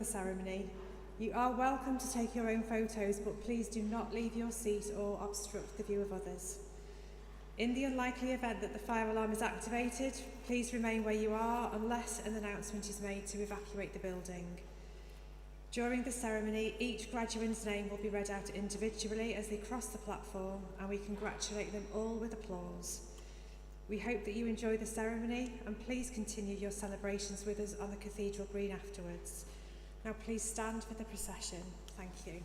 the ceremony. You are welcome to take your own photos, but please do not leave your seat or obstruct the view of others. In the unlikely event that the fire alarm is activated, please remain where you are unless an announcement is made to evacuate the building. During the ceremony, each graduate's name will be read out individually as they cross the platform, and we congratulate them all with applause. We hope that you enjoy the ceremony, and please continue your celebrations with us on the Cathedral Green afterwards. Now please stand for the procession. Thank you.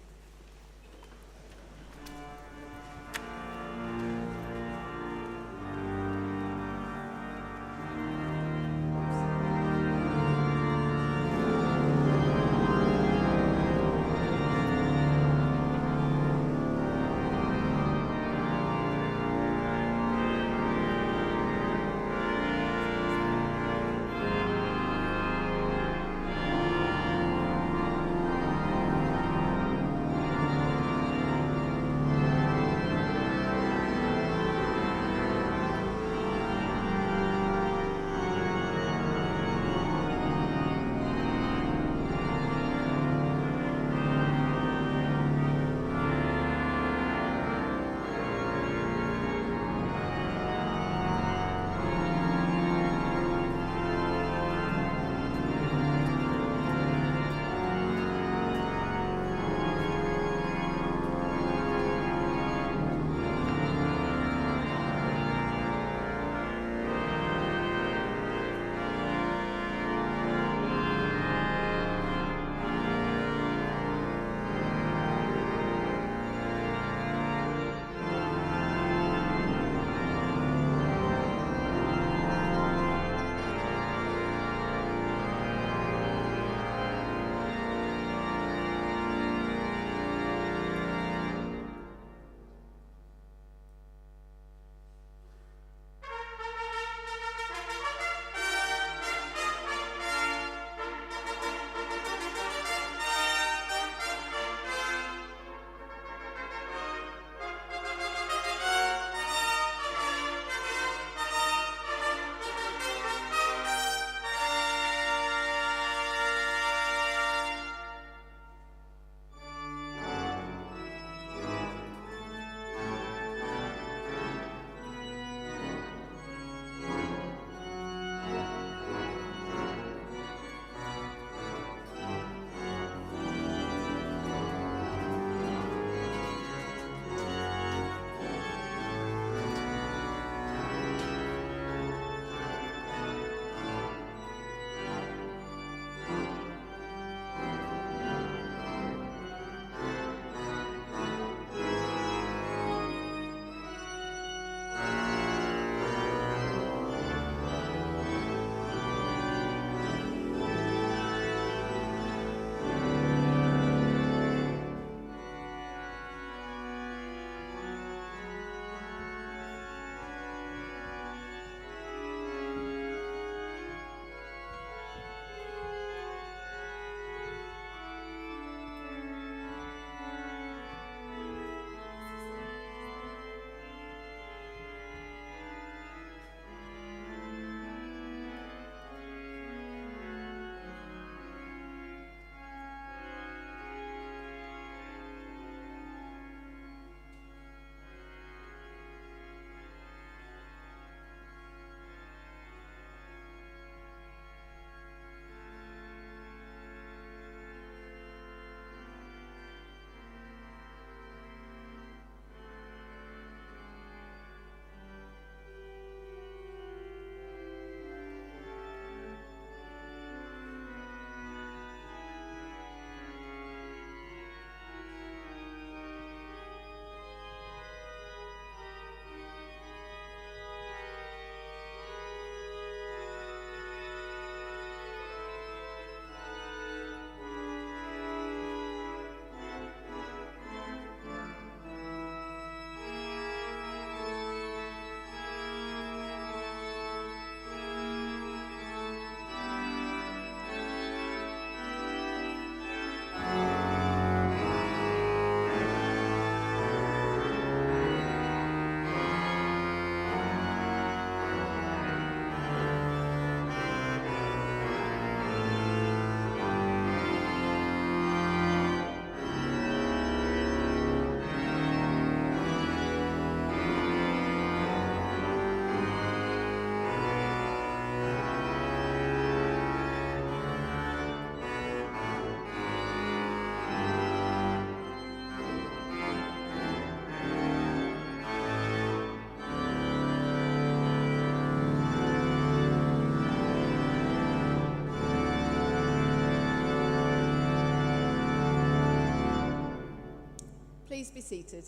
Please be seated.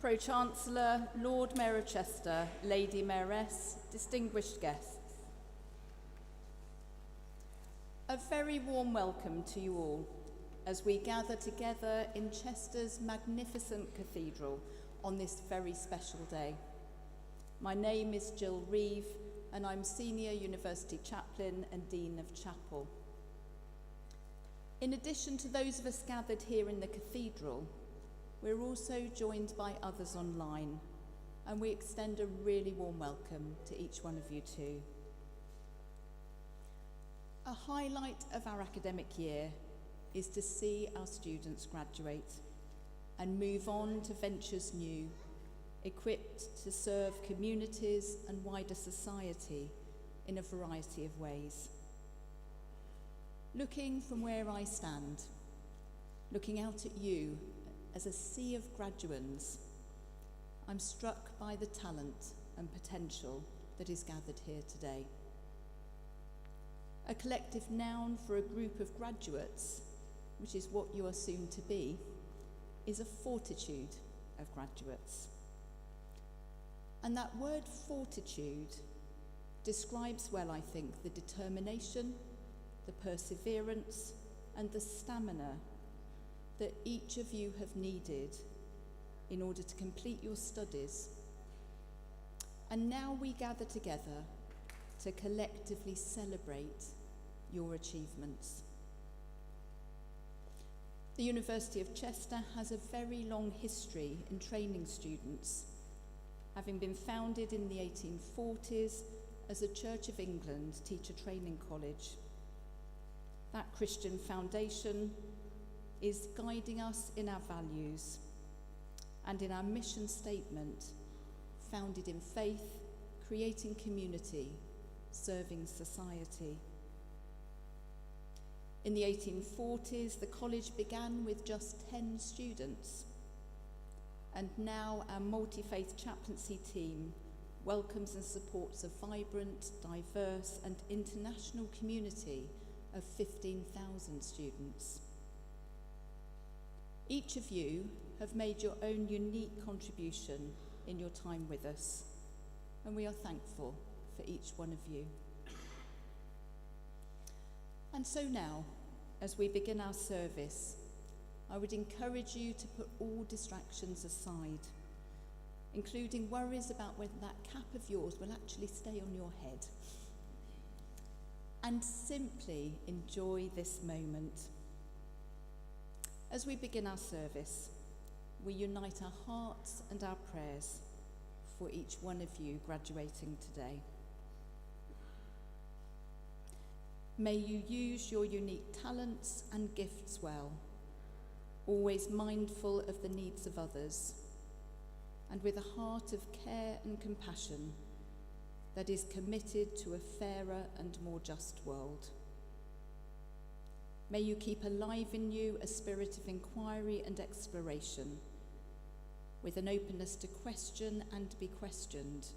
Pro-Chancellor, Lord Mayor of Chester, Lady Mayoress, distinguished guests. A very warm welcome to you all as we gather together in Chester's magnificent cathedral on this very special day. My name is Jill Reeve and I'm Senior University Chaplain and Dean of Chapel. In addition to those of us gathered here in the cathedral, we're also joined by others online, and we extend a really warm welcome to each one of you too. A highlight of our academic year is to see our students graduate and move on to ventures new, equipped to serve communities and wider society in a variety of ways. Looking from where I stand, looking out at you as a sea of graduands, I'm struck by the talent and potential that is gathered here today. A collective noun for a group of graduates, which is what you are soon to be, is a fortitude of graduates. And that word fortitude describes well, I think, the determination, the perseverance, and the stamina that each of you have needed in order to complete your studies. And now we gather together to collectively celebrate your achievements. The University of Chester has a very long history in training students, having been founded in the 1840s as a Church of England teacher training college. That Christian foundation is guiding us in our values and in our mission statement, founded in faith, creating community, serving society. In the 1840s, the college began with just 10 students, and now our multi-faith chaplaincy team welcomes and supports a vibrant, diverse and international community of 15,000 students. Each of you have made your own unique contribution in your time with us, and we are thankful for each one of you. And so now, as we begin our service, I would encourage you to put all distractions aside, including worries about whether that cap of yours will actually stay on your head, and simply enjoy this moment. As we begin our service, we unite our hearts and our prayers for each one of you graduating today. May you use your unique talents and gifts well, always mindful of the needs of others, and with a heart of care and compassion that is committed to a fairer and more just world. May you keep alive in you a spirit of inquiry and exploration, with an openness to question and be questioned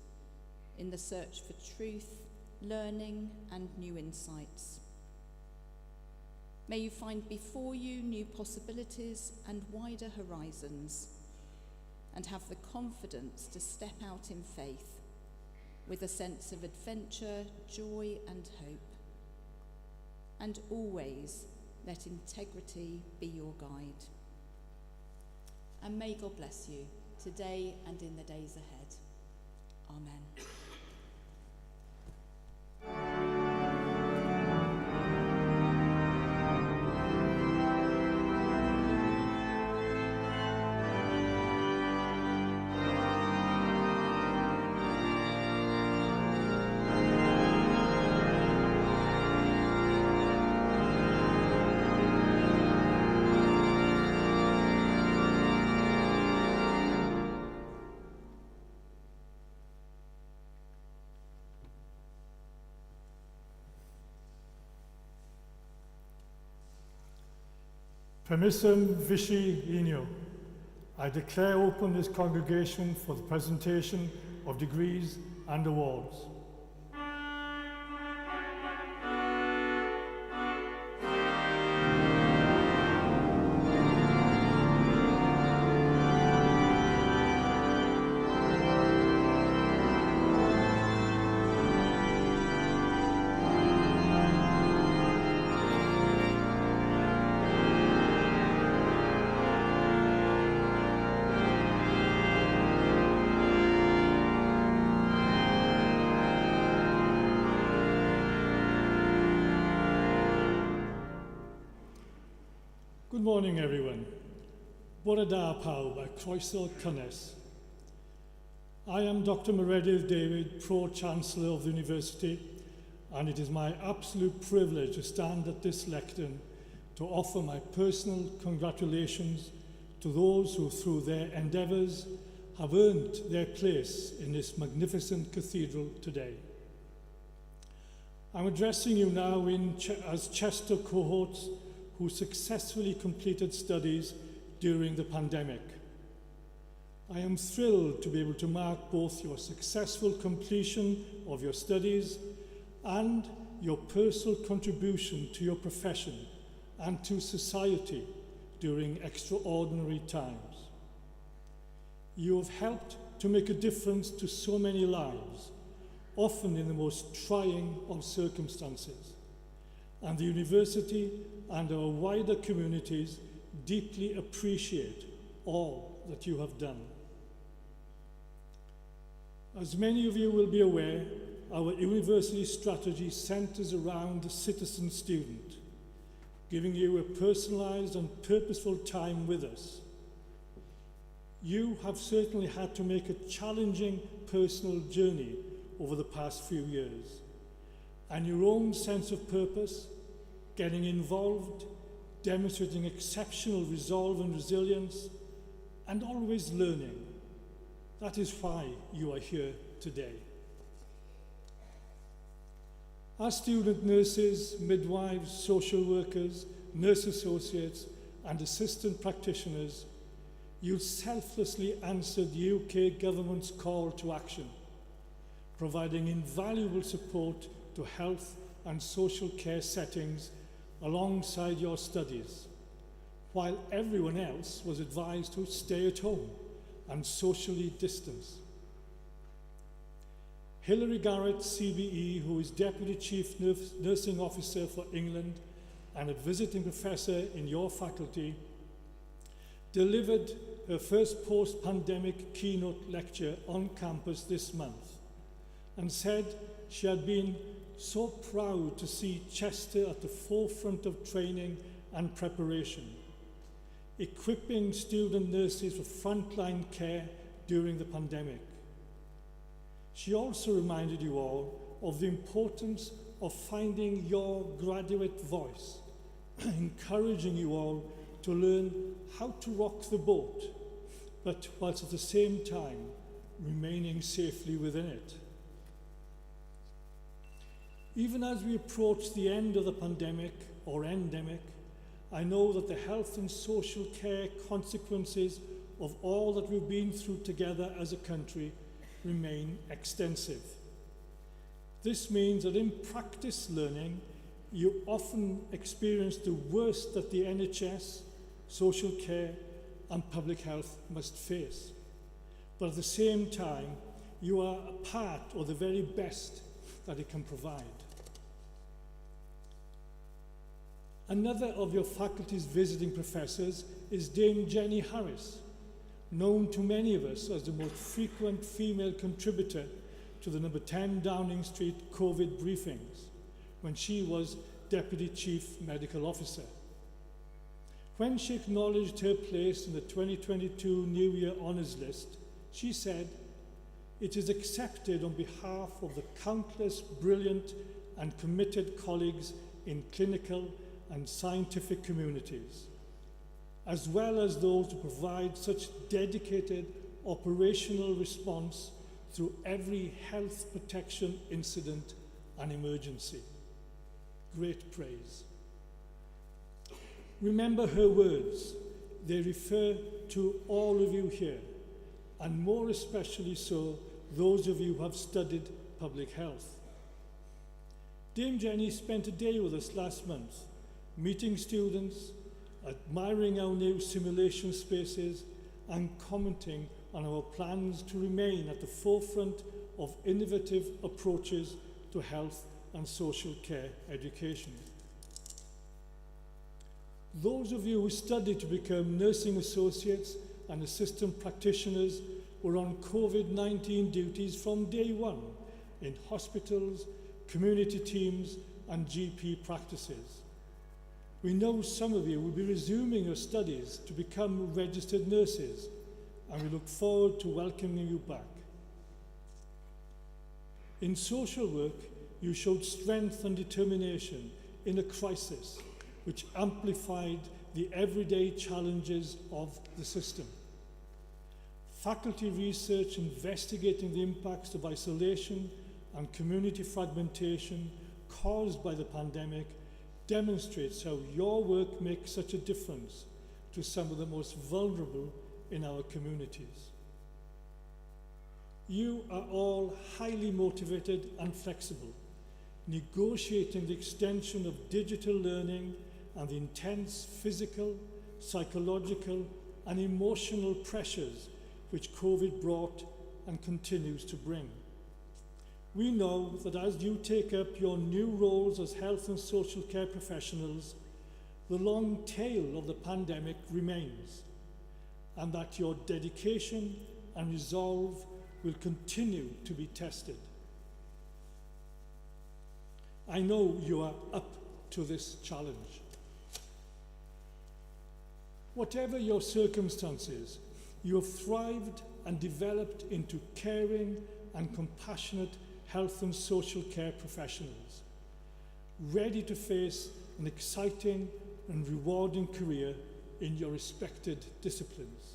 in the search for truth, learning, and new insights. May you find before you new possibilities and wider horizons, and have the confidence to step out in faith with a sense of adventure, joy, and hope. And always let integrity be your guide. And may God bless you today and in the days ahead. Amen. Permissum Vici Inio. I declare open this congregation for the presentation of degrees and awards. Good morning, everyone. Bore da pawb a croeso cynnes. I am Dr. Meredith David, Pro-Chancellor of the University, and it is my absolute privilege to stand at this lectern to offer my personal congratulations to those who, through their endeavours, have earned their place in this magnificent cathedral today. I'm addressing you now as Chester cohorts who successfully completed studies during the pandemic. I am thrilled to be able to mark both your successful completion of your studies and your personal contribution to your profession and to society during extraordinary times. You have helped to make a difference to so many lives, often in the most trying of circumstances, and the university and our wider communities deeply appreciate all that you have done. As many of you will be aware, our university strategy centres around the citizen student, giving you a personalised and purposeful time with us. You have certainly had to make a challenging personal journey over the past few years, and your own sense of purpose, getting involved, demonstrating exceptional resolve and resilience, and always learning. That is why you are here today. As student nurses, midwives, social workers, nurse associates, and assistant practitioners, you selflessly answered the UK government's call to action, providing invaluable support to health and social care settings alongside your studies, while everyone else was advised to stay at home and socially distance. Hilary Garrett, CBE, who is Deputy Chief Nursing Officer for England and a visiting professor in your faculty, delivered her first post-pandemic keynote lecture on campus this month and said she had been so proud to see Chester at the forefront of training and preparation, equipping student nurses for frontline care during the pandemic. She also reminded you all of the importance of finding your graduate voice, encouraging you all to learn how to rock the boat, but whilst at the same time remaining safely within it. Even as we approach the end of the pandemic or endemic, I know that the health and social care consequences of all that we've been through together as a country remain extensive. This means that in practice learning, you often experience the worst that the NHS, social care, and public health must face. But at the same time, you are a part or the very best that it can provide. Another of your faculty's visiting professors is Dame Jenny Harris, known to many of us as the most frequent female contributor to the number 10 Downing Street COVID briefings when she was Deputy Chief Medical Officer. When she acknowledged her place in the 2022 New Year Honours List, she said, "It is accepted on behalf of the countless brilliant and committed colleagues in clinical and scientific communities, as well as those who provide such dedicated operational response through every health protection incident and emergency." Great praise. Remember her words. They refer to all of you here, and more especially so those of you who have studied public health. Dame Jenny spent a day with us last month, meeting students, admiring our new simulation spaces, and commenting on our plans to remain at the forefront of innovative approaches to health and social care education. Those of you who studied to become nursing associates and assistant practitioners were on COVID-19 duties from day one in hospitals, community teams, and GP practices. We know some of you will be resuming your studies to become registered nurses, and we look forward to welcoming you back. In social work, you showed strength and determination in a crisis, which amplified the everyday challenges of the system. Faculty research investigating the impacts of isolation and community fragmentation caused by the pandemic demonstrates how your work makes such a difference to some of the most vulnerable in our communities. You are all highly motivated and flexible, negotiating the extension of digital learning and the intense physical, psychological, and emotional pressures which COVID brought and continues to bring. We know that as you take up your new roles as health and social care professionals, the long tail of the pandemic remains, and that your dedication and resolve will continue to be tested. I know you are up to this challenge. Whatever your circumstances, you have thrived and developed into caring and compassionate health and social care professionals, ready to face an exciting and rewarding career in your respected disciplines.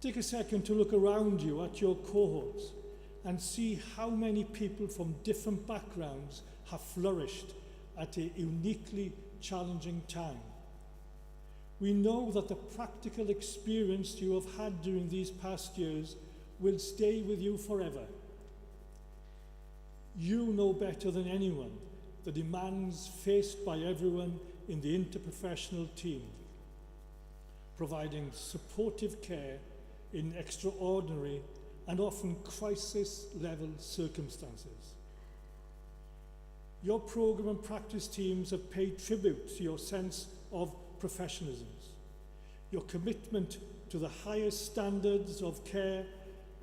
Take a second to look around you at your cohorts and see how many people from different backgrounds have flourished at a uniquely challenging time. We know that the practical experience you have had during these past years will stay with you forever. You know better than anyone the demands faced by everyone in the interprofessional team, providing supportive care in extraordinary and often crisis-level circumstances. Your program and practice teams have paid tribute to your sense of professionalism, your commitment to the highest standards of care,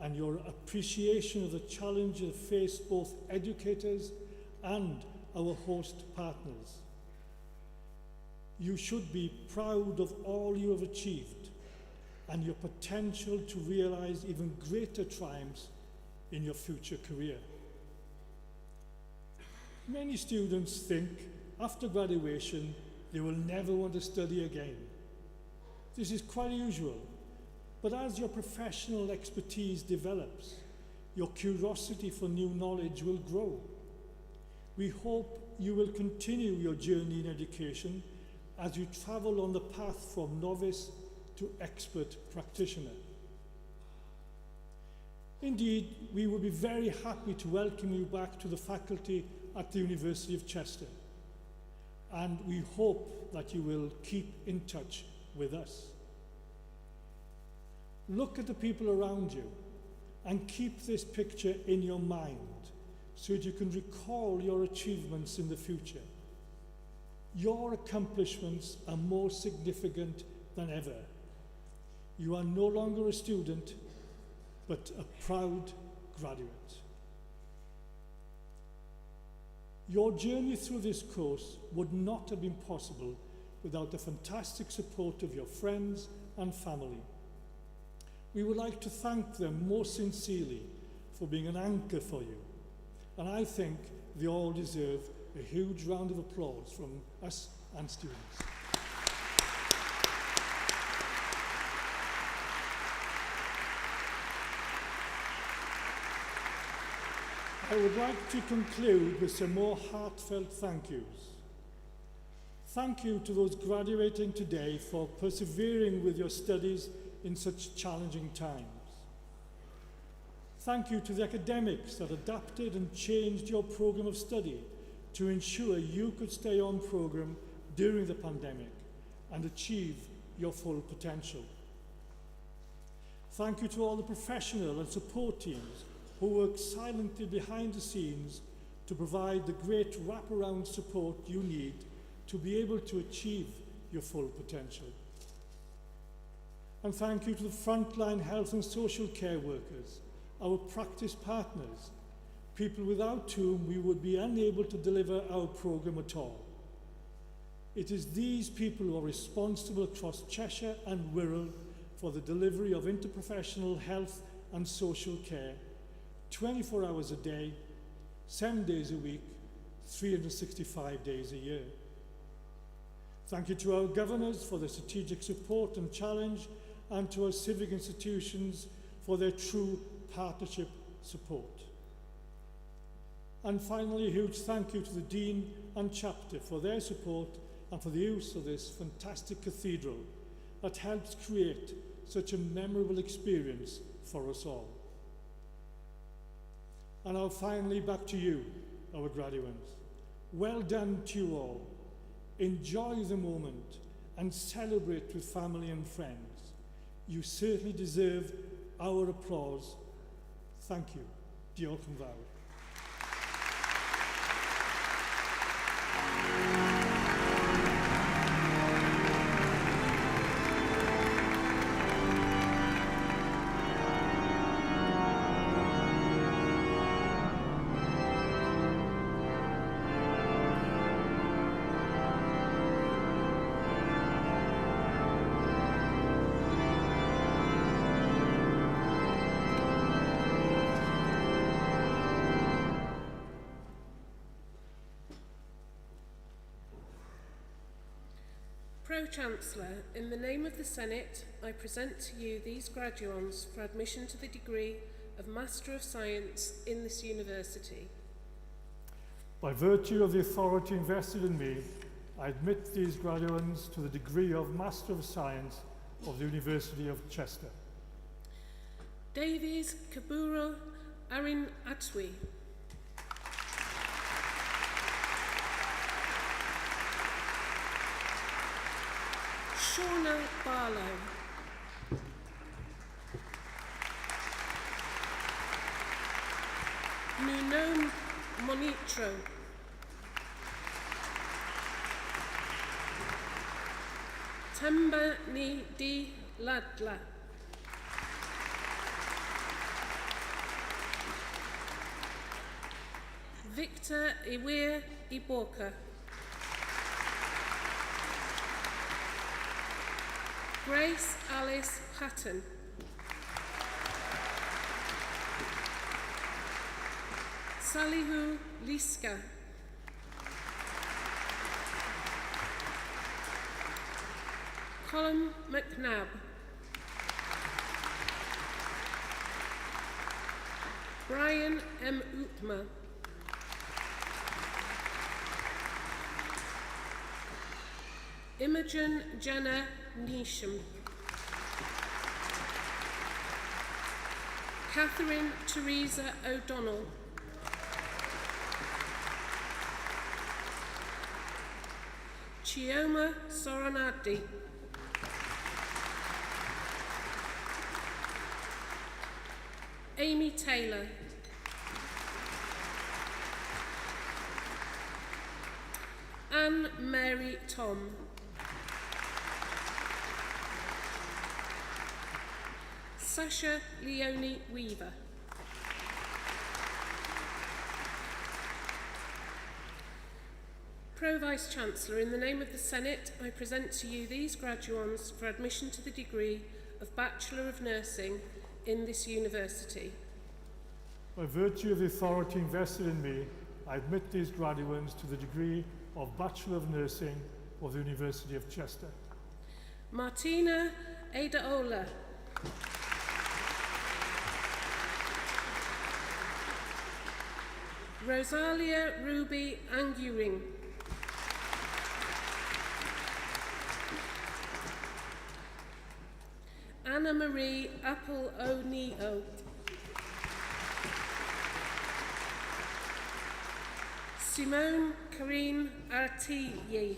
and your appreciation of the challenges faced both educators and our host partners. You should be proud of all you have achieved and your potential to realize even greater triumphs in your future career. Many students think after graduation they will never want to study again. This is quite usual, but as your professional expertise develops, your curiosity for new knowledge will grow. We hope you will continue your journey in education as you travel on the path from novice to expert practitioner. Indeed, we will be very happy to welcome you back to the faculty at the University of Chester, and we hope that you will keep in touch with us. Look at the people around you and keep this picture in your mind so that you can recall your achievements in the future. Your accomplishments are more significant than ever. You are no longer a student, but a proud graduate. Your journey through this course would not have been possible without the fantastic support of your friends and family. We would like to thank them most sincerely for being an anchor for you, and I think they all deserve a huge round of applause from us and students. I would like to conclude with some more heartfelt thank yous. Thank you to those graduating today for persevering with your studies in such challenging times. Thank you to the academics that adapted and changed your program of study to ensure you could stay on program during the pandemic and achieve your full potential. Thank you to all the professional and support teams who work silently behind the scenes to provide the great wraparound support you need to be able to achieve your full potential. And thank you to the frontline health and social care workers, our practice partners, people without whom we would be unable to deliver our program at all. It is these people who are responsible across Cheshire and Wirral for the delivery of interprofessional health and social care, 24 hours a day, 7 days a week, 365 days a year. Thank you to our governors for their strategic support and challenge, and to our civic institutions for their true partnership support. And finally, a huge thank you to the Dean and Chapter for their support and for the use of this fantastic cathedral that helps create such a memorable experience for us all. And now finally back to you, our graduates. Well done to you all. Enjoy the moment and celebrate with family and friends. You certainly deserve our applause. Thank you. Diolch yn fawr. Pro-Chancellor, in the name of the Senate, I present to you these graduands for admission to the degree of Master of Science in this university. By virtue of the authority invested in me, I admit these graduands to the degree of Master of Science of the University of Chester. Davies Kaburo Arin Atwi. Shauna Barlow. Nuno Monitro. Tamba Ni Di Ladla. Victor Iwir Iboka. Grace Alice Hatton. Salihu Liska. Colin McNabb. Brian M. Utma. Imogen Jenna Neesham. Catherine Teresa O'Donnell. Chioma Soranadi. Amy Taylor. Anne Mary Tom. Sasha Leonie Weaver. Pro-Vice-Chancellor, in the name of the Senate, I present to you these graduands for admission to the degree of Bachelor of Nursing in this university. By virtue of the authority invested in me, I admit these graduates to the degree of Bachelor of Nursing of the University of Chester. Martina Adaola. Rosalia Ruby Anguring. Anna Marie Apple O'Neill. Simone Karine Artiye.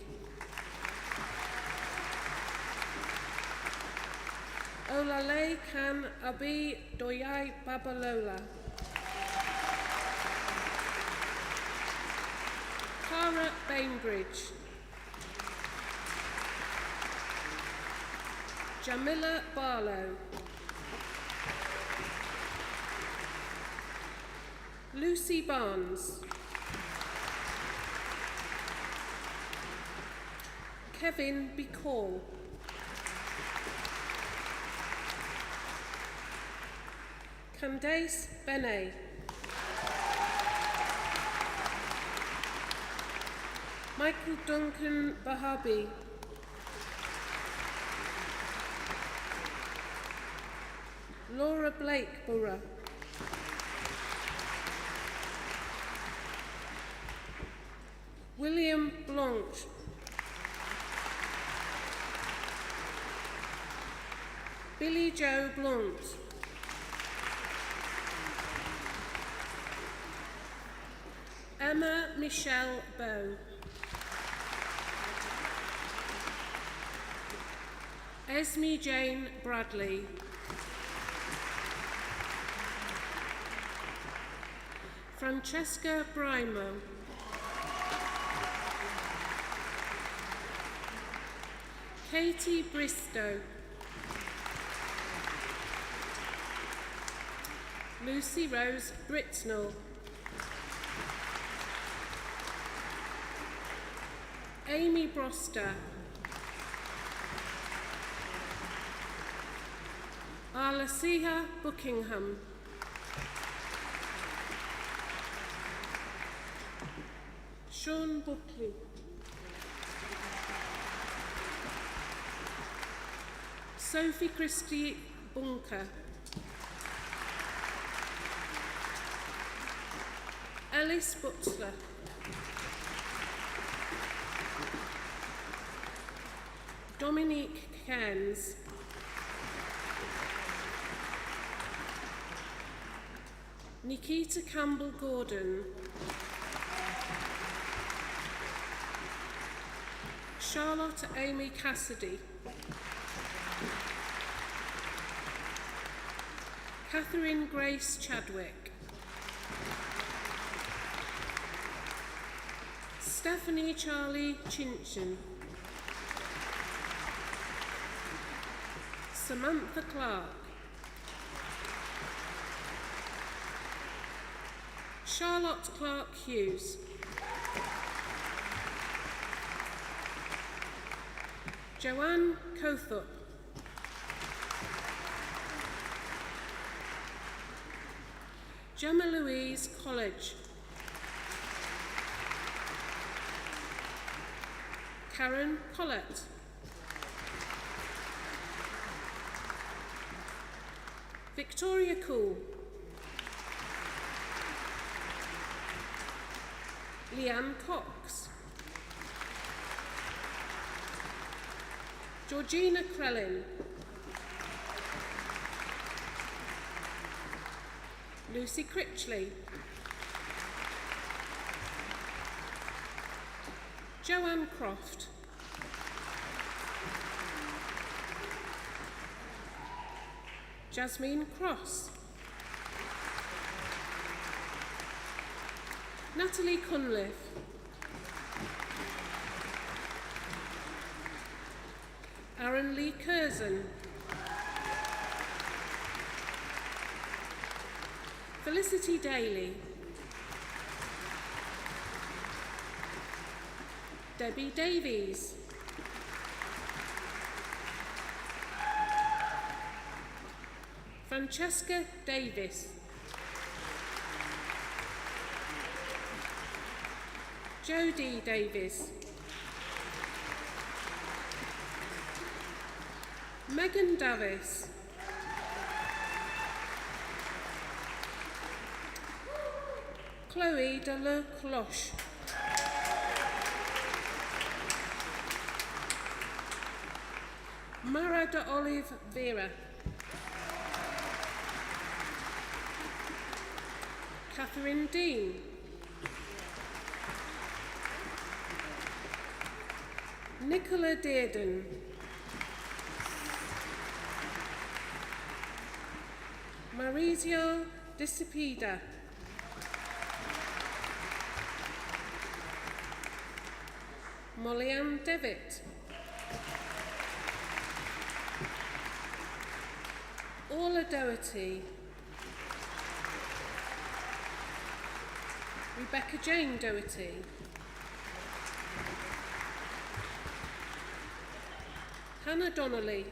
Olale Khan Abi Doyai Babalola. Cara Bainbridge. Jamila Barlow. Lucy Barnes. Kevin Bicall. Candace Benet. Michael Duncan Bahabi. Laura Blake Burra. William Blanche. Billy Joe Blunt. Emma Michelle Bow. Esme Jane Bradley. Francesca Brimo. Katie Bristow. Lucy Rose Britnell. Amy Broster. Alasiha Buckingham. Sean Buckley. Sophie Christie Bunker. Alice Butler. Dominique Cairns. Nikita Campbell Gordon. Charlotte Amy Cassidy. Catherine Grace Chadwick. Stephanie Charlie Chinchin. Samantha Clark. Charlotte Clark Hughes. Joanne Cothup. Gemma Louise College. Karen Collett. Victoria Cool. Leanne Cox. Georgina Krellin. Lucy Critchley. Joanne Croft. Jasmine Cross. Natalie Cunliffe. Aaron Lee Curzon. Felicity Daly. Debbie Davies. Francesca Davis. Jodie Davis. Megan Davis. Chloe de la Cloche. Mara de Olive Vera. Catherine Dean. Nicola Dearden. Maurizio Disipida. Molly-Ann Devitt. Orla Doherty. Rebecca Jane Doherty. Hannah Donnelly,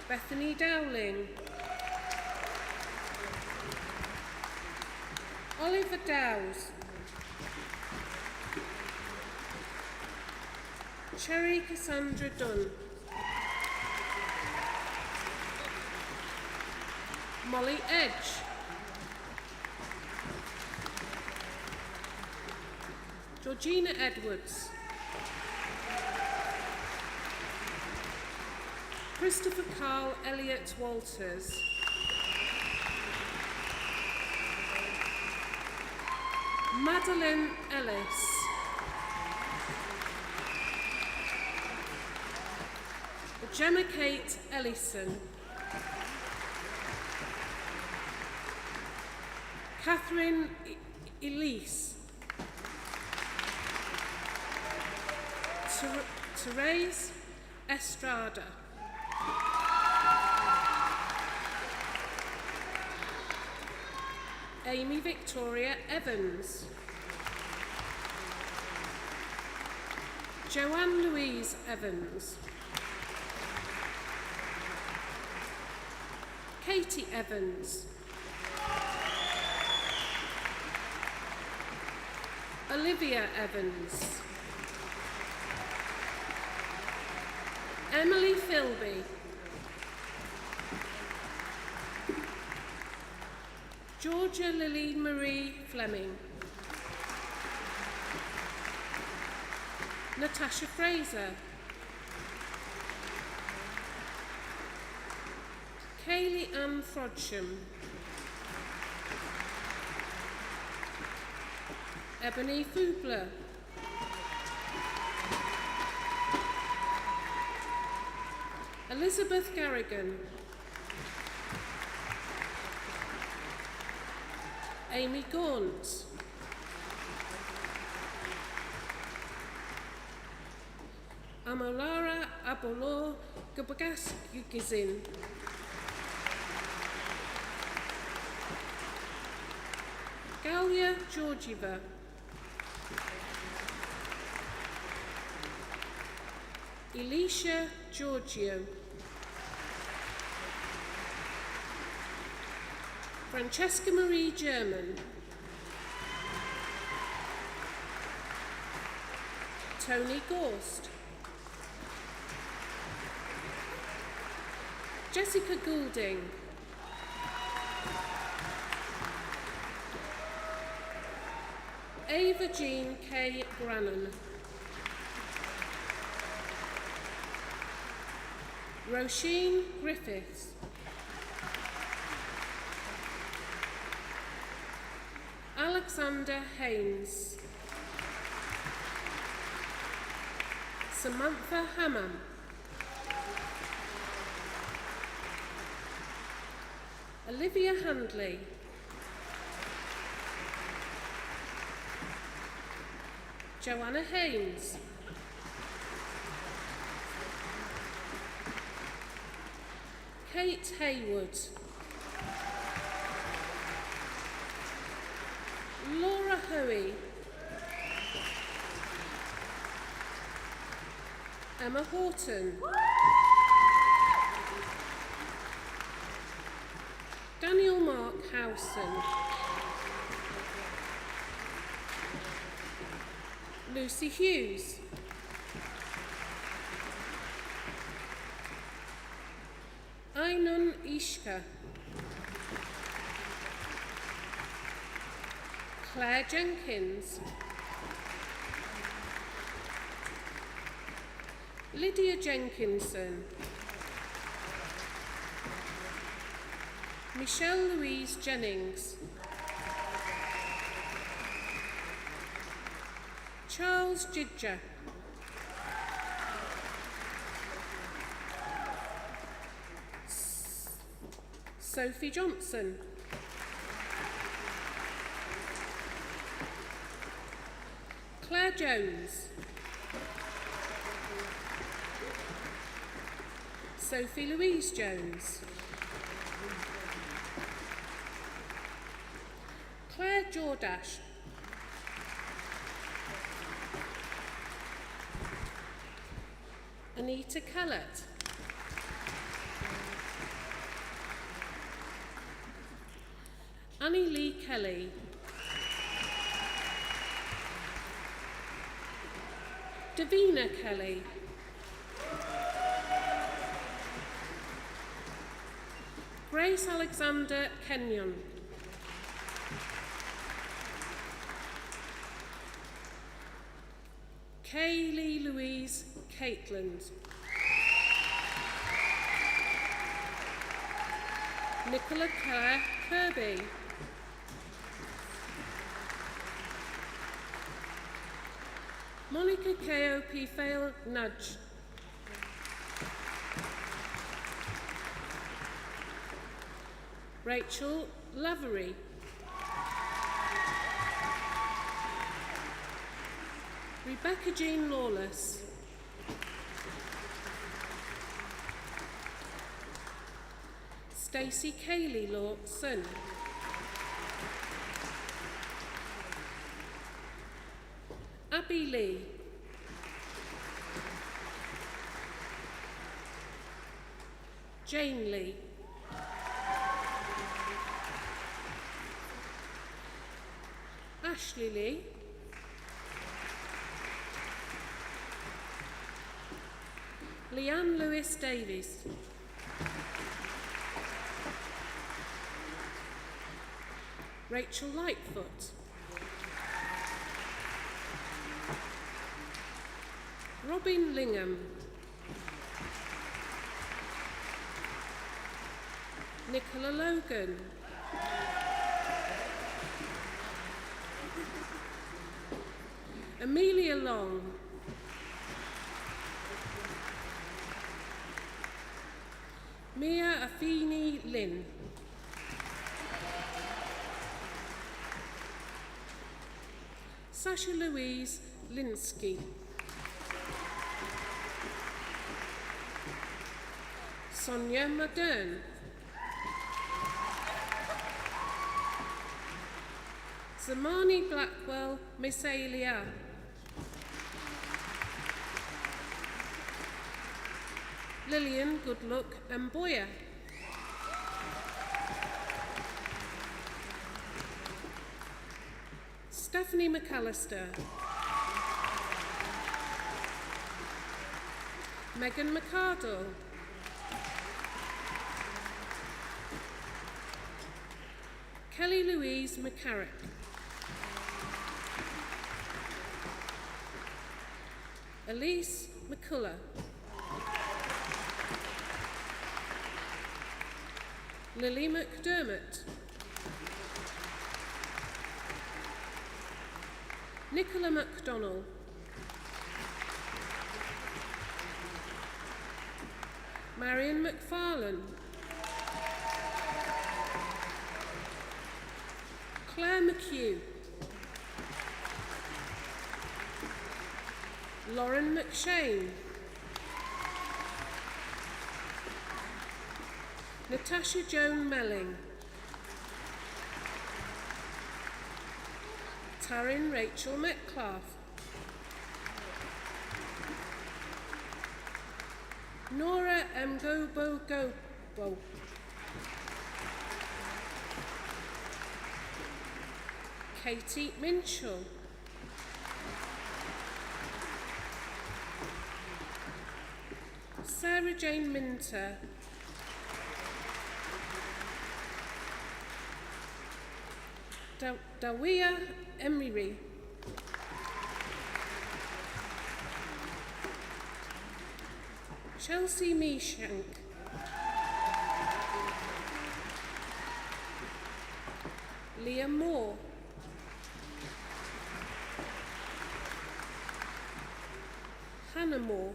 Bethany Dowling, Oliver Dowes, Cherry Cassandra Dunn, Molly Edge, Georgina Edwards, Christopher Carl Elliott Walters, Madeline Ellis, Gemma Kate Ellison, Catherine Elise, Therese Estrada, Amy Victoria Evans, Joanne Louise Evans, Katie Evans, Olivia Evans, Emily Philby, Georgia Lily Marie Fleming, Natasha Fraser, Kaylee Ann Frodsham, Ebony Fubler, Elizabeth Garrigan, Amy Gaunt, Amolara Abolo Gabagas Yugizin, Galia Georgieva, Elisha Giorgio, Francesca Marie German, Tony Gorst, Jessica Goulding, Ava Jean K. Brannan, Roisin Griffiths, Alexander Haynes, Samantha Hammam, Olivia Handley, Joanna Haynes, Kate Haywood, Laura Hoey, Emma Horton, Daniel Mark Howson, Lucy Hughes, Ainun Ishka, Claire Jenkins, Lydia Jenkinson, Michelle Louise Jennings, Charles Jidja, Sophie Johnson, Claire Jones, Sophie Louise Jones, Claire Jordash, Anita Kellett. Annie Lee Kelly. Davina Kelly. Grace Alexander Kenyon. Kaylee Louise Caitland. Nicola Claire Kirby. Monica K.O.P. Fail Nudge. Rachel Lavery. Rebecca Jean Lawless. Stacey Kaylee Lawson. Abby Lee. Jane Lee. Ashley Lee. Leanne Lewis Davies. Rachel Lightfoot. Robin Lingham. Nicola Logan. Amelia Long. Mia Afeni Lynn. Sasha Louise Linsky. Sonia Madern. Zamani Blackwell Misaelia. Lillian Goodluck Mboya. Stephanie McAllister. Megan McArdle. Kelly Louise McCarrick. Elise McCullough. Lily McDermott. Nicola MacDonald. Marion McFarlane. Claire McHugh. Lauren McShane. Natasha Joan Melling. Taryn Rachel Metcalf. Nora Mgobo Gobo. Katie Minshall. Sarah Jane Minter. Dawia Emery. Chelsea Meeshank. Leah Moore. Hannah Moore.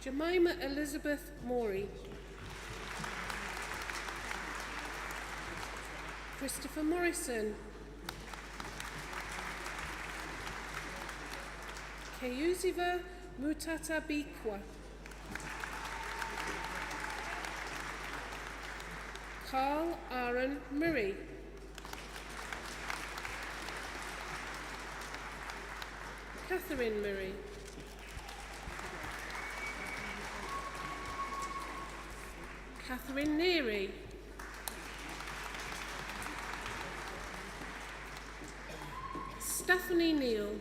Jemima Elizabeth Morey. Christopher Morrison. Keuziva Mutata Bikwa. Carl Aaron Murray. Catherine Murray. Catherine Neary. Stephanie Neal.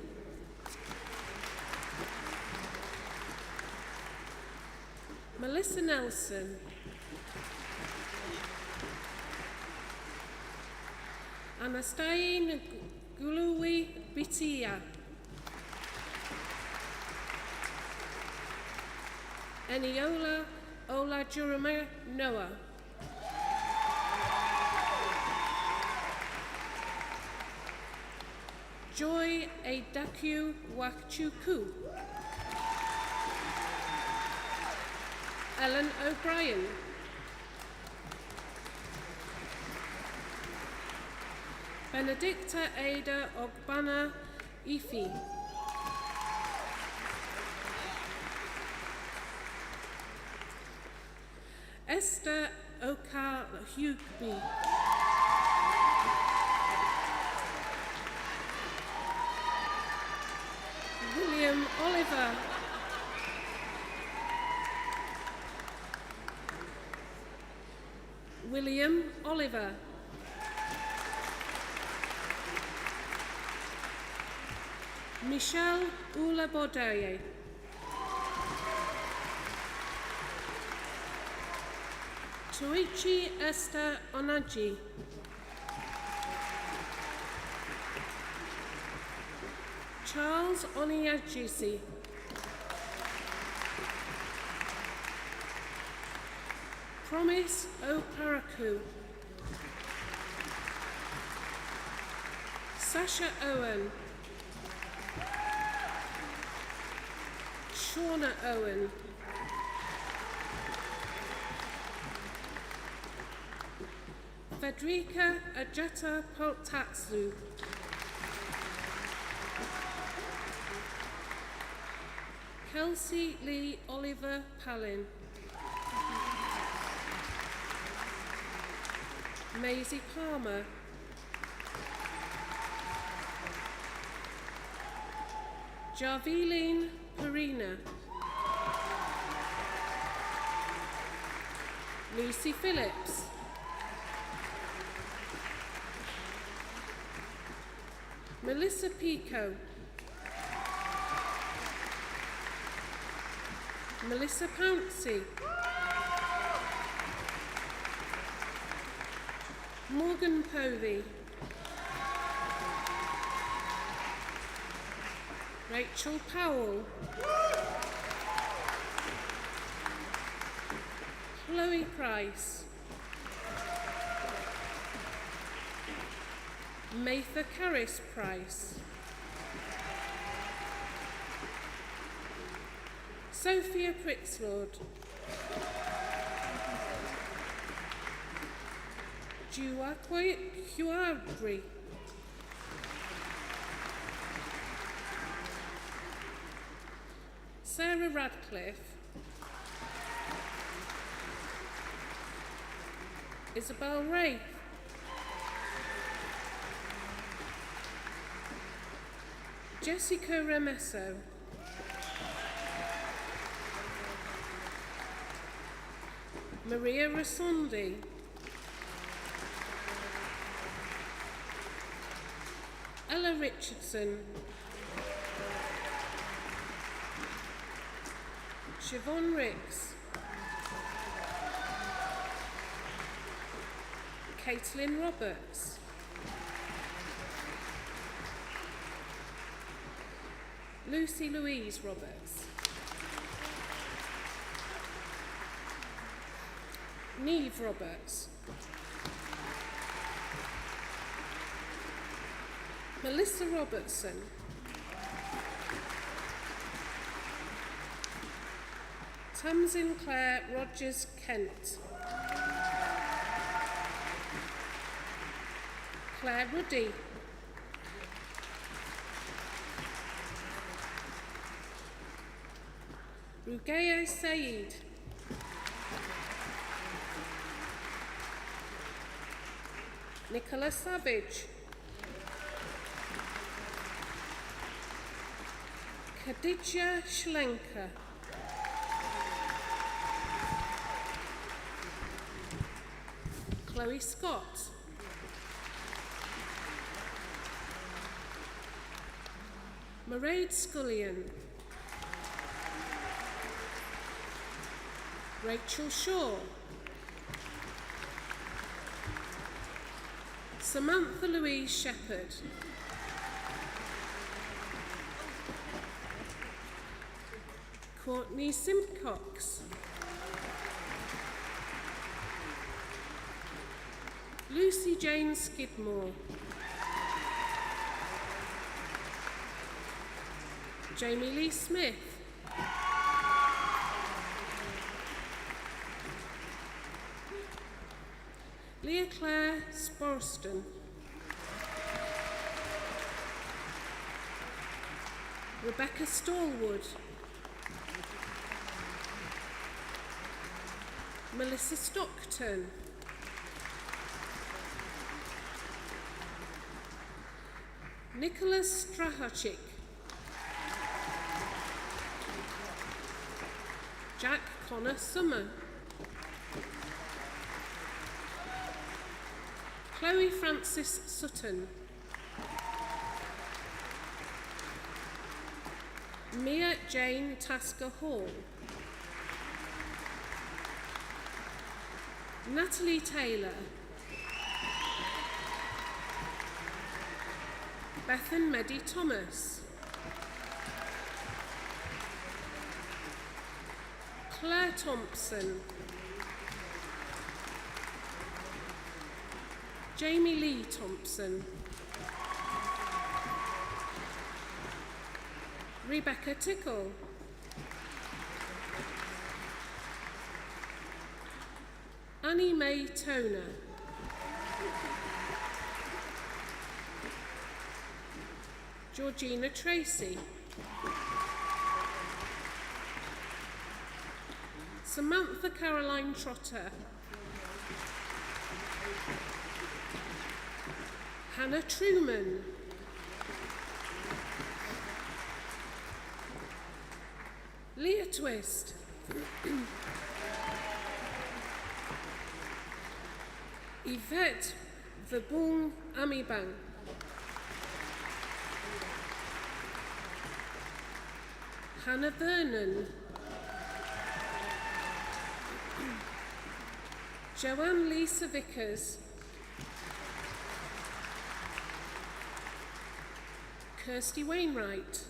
Melissa Nelson. Anastasia Guluwi Bitia. Eniola Olajurama Noah. Joy Edaku Wakchuku. Ellen O'Brien. Benedicta Ada Ogbana Ifi. Esther Okar-Hugby. William Oliver. William Oliver. Michelle Oulabodaye. Toichi Esther Onaji. Charles Oniajisi. Promise Oparaku. Sasha Owen. Shauna Owen. Federica Ajata Poltatsu. Kelsey Lee Oliver Palin. Maisie Palmer. Jarveline Perina. Lucy Phillips. Melissa Pico. Melissa Pouncey. Morgan Povey. Rachel Powell. Chloe Price. Matha Carris Price. Sophia Pritzlord. Juakwe Huabri. Sarah Radcliffe. Isabel Ray. Jessica Remesso. Maria Rasondi. Ella Richardson. Siobhan Ricks. Caitlin Roberts. Lucy Louise Roberts. Neve Roberts. Melissa Robertson. Tamsin Claire Rogers Kent. Claire Ruddy. Rugaya Saeed. Nicola Savage. Khadija Schlenker. Chloe Scott. Mairead Scullion. Rachel Shaw. Samantha Louise Shepherd. Courtney Simcox. Lucy Jane Skidmore. Jamie Lee Smith. Leah Claire Sporston. Rebecca Stallwood. Melissa Stockton. Nicholas Strahachik. Jack Connor Summer. Chloe Frances Sutton. Mia Jane Tasker Hall. Natalie Taylor. Bethan Meddy Thomas. Claire Thompson. Jamie Lee Thompson. Rebecca Tickle. Annie Mae Toner. Georgina Tracy. Samantha Caroline Trotter. Hannah Truman. Leah Twist. Yvette Verbung Amibang. Hannah Vernon. Joanne Lisa Vickers. Kirsty Wainwright.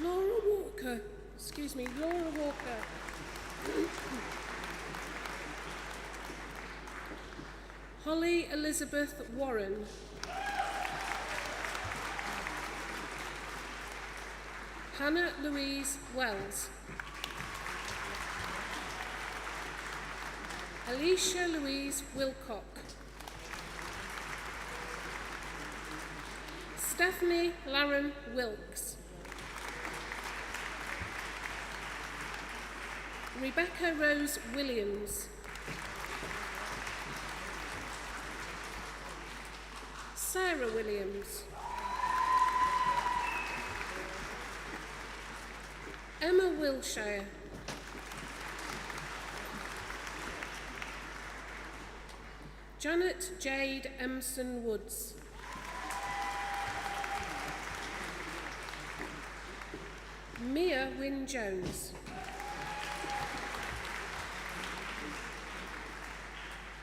Laura Walker. Holly Elizabeth Warren. Hannah Louise Wells. Alicia Louise Wilcock. Stephanie Laren Wilkes. Rebecca Rose Williams. Sarah Williams. Emma Wilshire. Janet Jade Emson Woods. Mia Wynne Jones.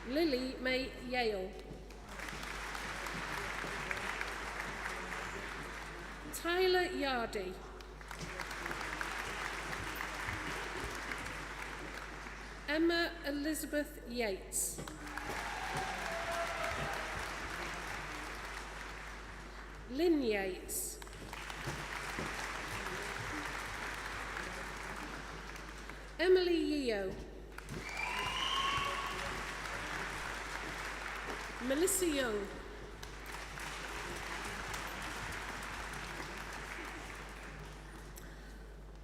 Lily May Yale. Tyler Yardy. Emma Elizabeth Yates. Lynn Yates. Emily Yeo. Melissa Young.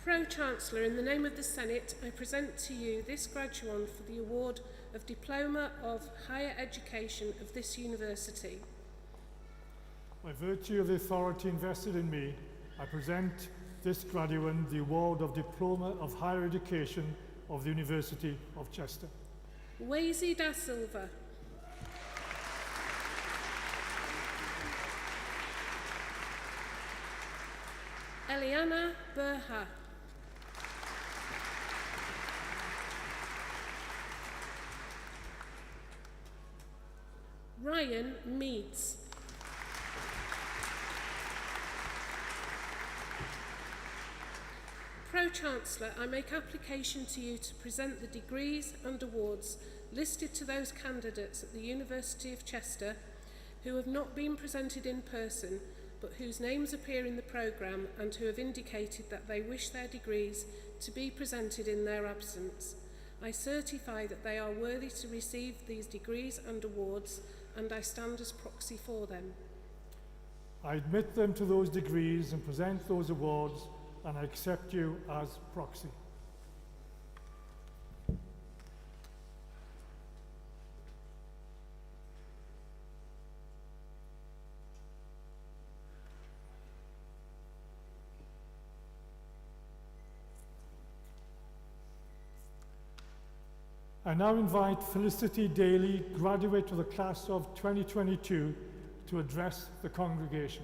Pro-Chancellor, in the name of the Senate, I present to you this graduand for the award of Diploma of Higher Education of this university. By virtue of the authority invested in me, I present this graduate the award of Diploma of Higher Education of the University of Chester. Wazy da Silva. Eliana Berha. Ryan Meads. Pro-Chancellor, I make application to you to present the degrees and awards listed to those candidates at the University of Chester who have not been presented in person but whose names appear in the programme and who have indicated that they wish their degrees to be presented in their absence. I certify that they are worthy to receive these degrees and awards, and I stand as proxy for them. I admit them to those degrees and present those awards, and I accept you as proxy. I now invite Felicity Daly, graduate of the class of 2022, to address the congregation.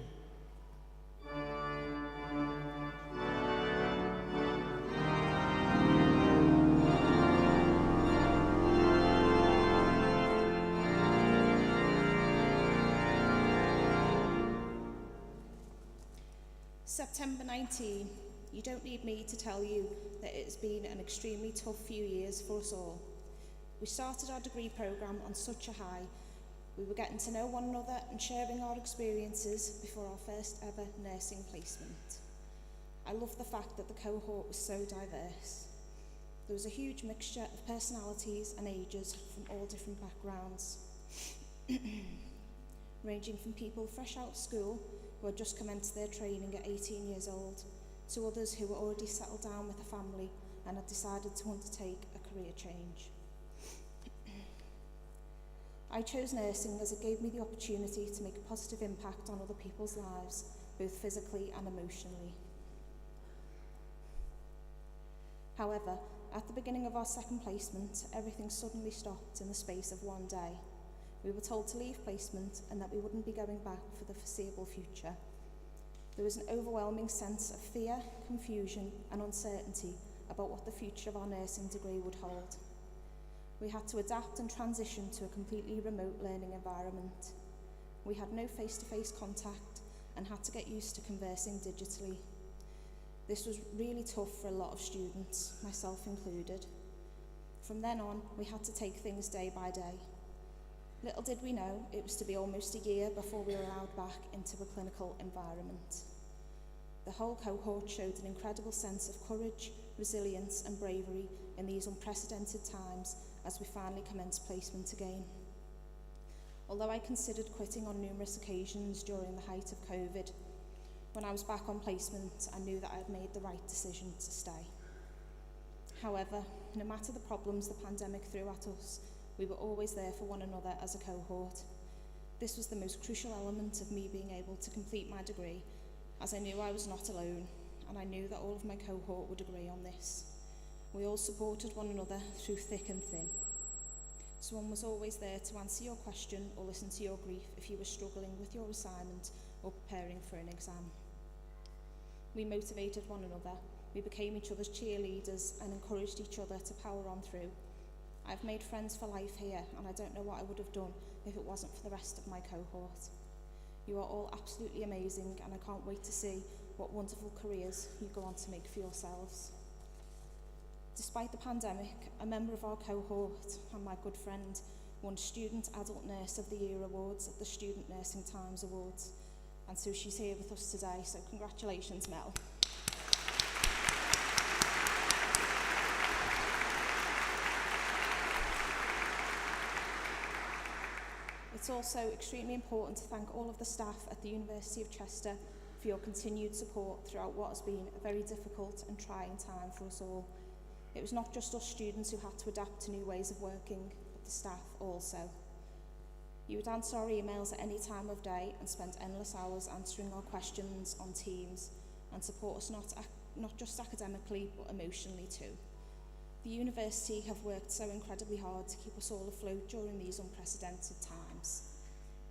September 19, you don't need me to tell you that it has been an extremely tough few years for us all. We started our degree programme on such a high. We were getting to know one another and sharing our experiences before our first ever nursing placement. I love the fact that the cohort was so diverse. There was a huge mixture of personalities and ages from all different backgrounds, ranging from people fresh out of school who had just commenced their training at 18 years old, to others who were already settled down with a family and had decided to undertake a career change. I chose nursing as it gave me the opportunity to make a positive impact on other people's lives, both physically and emotionally. However, at the beginning of our second placement, everything suddenly stopped in the space of one day. We were told to leave placement and that we wouldn't be going back for the foreseeable future. There was an overwhelming sense of fear, confusion, and uncertainty about what the future of our nursing degree would hold. We had to adapt and transition to a completely remote learning environment. We had no face-to-face contact and had to get used to conversing digitally. This was really tough for a lot of students, myself included. From then on, we had to take things day by day. Little did we know, it was to be almost a year before we were allowed back into a clinical environment. The whole cohort showed an incredible sense of courage, resilience and bravery in these unprecedented times as we finally commenced placement again. Although I considered quitting on numerous occasions during the height of COVID, when I was back on placement, I knew that I had made the right decision to stay. However, no matter the problems the pandemic threw at us, we were always there for one another as a cohort. This was the most crucial element of me being able to complete my degree, as I knew I was not alone, and I knew that all of my cohort would agree on this. We all supported one another through thick and thin. Someone was always there to answer your question or listen to your grief if you were struggling with your assignment or preparing for an exam. We motivated one another, we became each other's cheerleaders and encouraged each other to power on through. I've made friends for life here, and I don't know what I would have done if it wasn't for the rest of my cohort. You are all absolutely amazing, and I can't wait to see what wonderful careers you go on to make for yourselves. Despite the pandemic, a member of our cohort and my good friend won Student Adult Nurse of the Year Awards at the Student Nursing Times Awards, and so she's here with us today, so congratulations, Mel. It's also extremely important to thank all of the staff at the University of Chester for your continued support throughout what has been a very difficult and trying time for us all. It was not just us students who had to adapt to new ways of working, but the staff also. You would answer our emails at any time of day and spend endless hours answering our questions on Teams and support us not just academically but emotionally too. The university have worked so incredibly hard to keep us all afloat during these unprecedented times.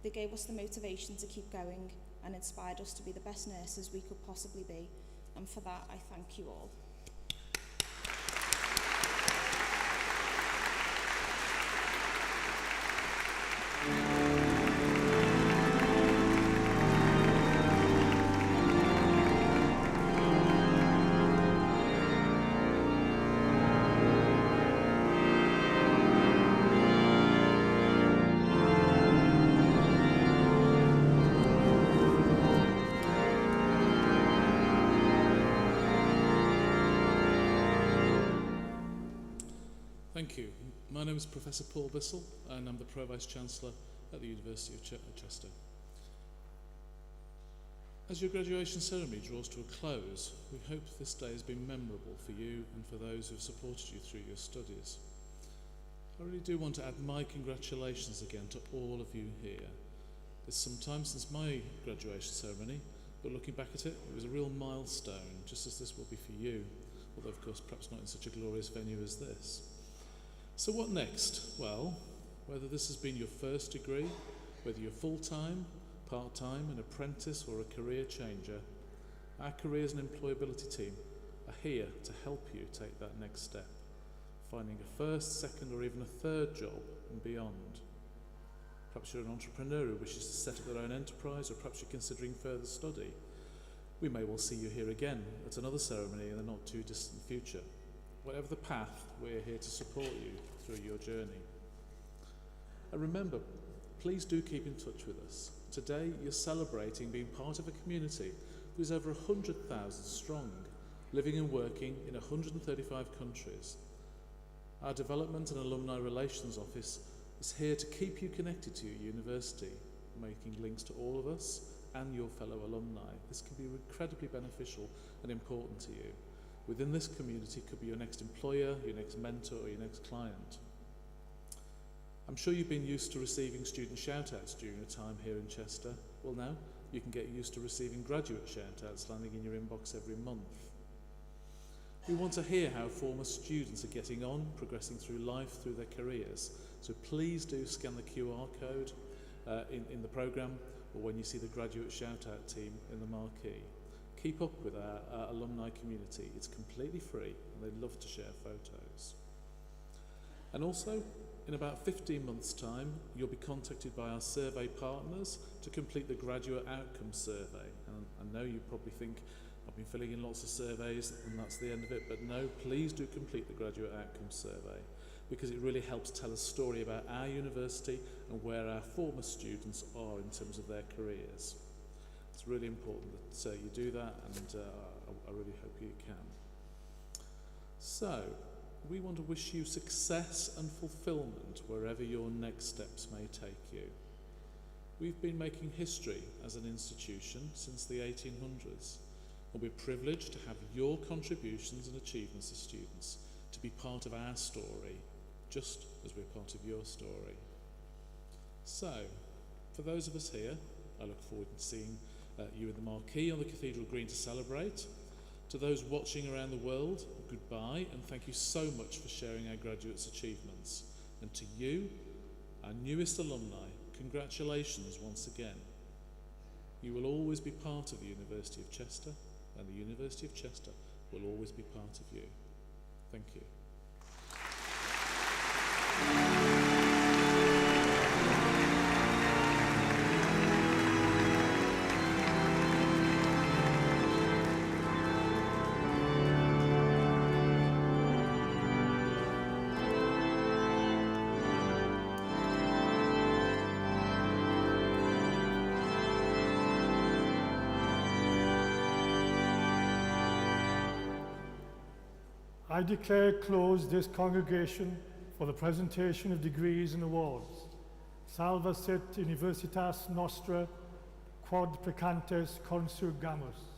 They gave us the motivation to keep going and inspired us to be the best nurses we could possibly be, and for that I thank you all. Thank you. My name is Professor Paul Bissell and I'm the Pro-Vice-Chancellor at the University of Chester. As your graduation ceremony draws to a close, we hope this day has been memorable for you and for those who have supported you through your studies. I really do want to add my congratulations again to all of you here. It's some time since my graduation ceremony, but looking back at it, it was a real milestone, just as this will be for you, although of course perhaps not in such a glorious venue as this. So what next? Well, whether this has been your first degree, whether you're full-time, part-time, an apprentice or a career changer, our careers and employability team are here to help you take that next step, finding a first, second or even a third job and beyond. Perhaps you're an entrepreneur who wishes to set up their own enterprise, or perhaps you're considering further study. We may well see you here again at another ceremony in the not too distant future. Whatever the path, we're here to support you through your journey. And remember, please do keep in touch with us. Today, you're celebrating being part of a community that is over 100,000 strong, living and working in 135 countries. Our Development and Alumni Relations Office is here to keep you connected to your university, making links to all of us and your fellow alumni. This can be incredibly beneficial and important to you. Within this community could be your next employer, your next mentor, or your next client. I'm sure you've been used to receiving student shout-outs during your time here in Chester. Well, now you can get used to receiving graduate shout-outs landing in your inbox every month. We want to hear how former students are getting on, progressing through life, through their careers. So please do scan the QR code in the programme, or when you see the graduate shout-out team in the marquee. Keep up with our alumni community. It's completely free and they'd love to share photos. And also, in about 15 months' time, you'll be contacted by our survey partners to complete the Graduate Outcomes Survey. And I know you probably think, I've been filling in lots of surveys and that's the end of it, but no, please do complete the Graduate Outcomes Survey, because it really helps tell a story about our university and where our former students are in terms of their careers. It's really important that you do that, and I really hope you can. So, we want to wish you success and fulfilment wherever your next steps may take you. We've been making history as an institution since the 1800s, and we're privileged to have your contributions and achievements as students to be part of our story, just as we're part of your story. So, for those of us here, I look forward to seeing you in the marquee on the Cathedral Green to celebrate. To those watching around the world, goodbye, and thank you so much for sharing our graduates' achievements. And to you, our newest alumni, congratulations once again. You will always be part of the University of Chester, and the University of Chester will always be part of you. Thank you. I declare closed this congregation for the presentation of degrees and awards. Salva sit Universitas Nostra, quod precantes consurgamus.